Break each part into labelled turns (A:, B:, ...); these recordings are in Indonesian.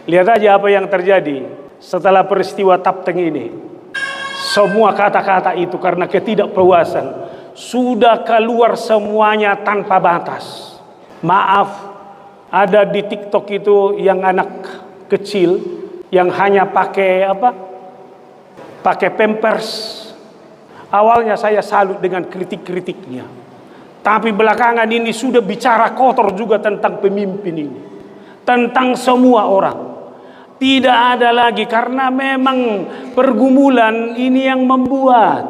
A: Lihat aja apa yang terjadi setelah peristiwa Tapteng ini. Semua kata-kata itu karena ketidakpuasan sudah keluar semuanya tanpa batas. Maaf, ada di TikTok itu yang anak kecil yang hanya pakai apa? Pakai Pampers. Awalnya saya salut dengan kritik-kritiknya. Tapi belakangan ini sudah bicara kotor juga tentang pemimpin ini. Tentang semua orang. Tidak ada lagi karena memang pergumulan ini yang membuat.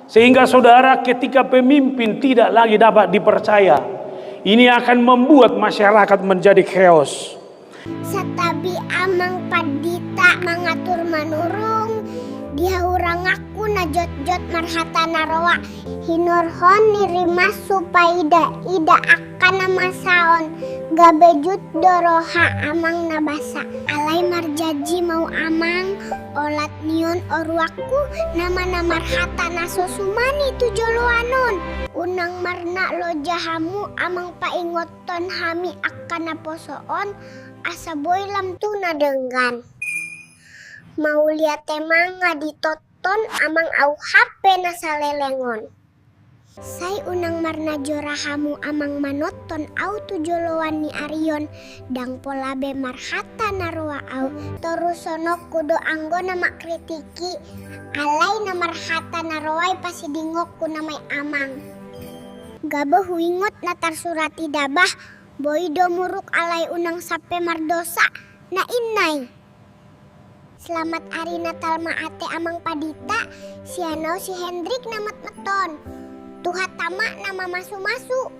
A: Sehingga saudara ketika pemimpin tidak lagi dapat dipercaya. Ini akan membuat masyarakat menjadi chaos.
B: Satabi amang padita mangatur manurung. Dia urang aku na jot-jot marhata naroa. Hinurhon nirima supaida ida akan nama saon. Gabejut doroha amang nabasa. Alay marjaji mau amang. Olat nion oruaku nama marhata nasosumani tujoloanon. Unang marna lo jahamu amang paingoton hami akan naposoon. Asa boy lam tu nadenggan. Mau lihat temang ditoton amang au HP nasalelengon. Say unang marna jorahamu amang manoton au tujolowan ni Arion. Dang polabe marhata naroa au. Torusono kudo anggo nama kritiki. Alay na marhata naroay pasidingok ku namay amang. Gabo huingot na tarsurati dabah. Boy domuruk alay unang sape mardosa na inay. Selamat hari Natal maate amang padita, si Hendrik namat meton. Tuhat tama nama masu-masu.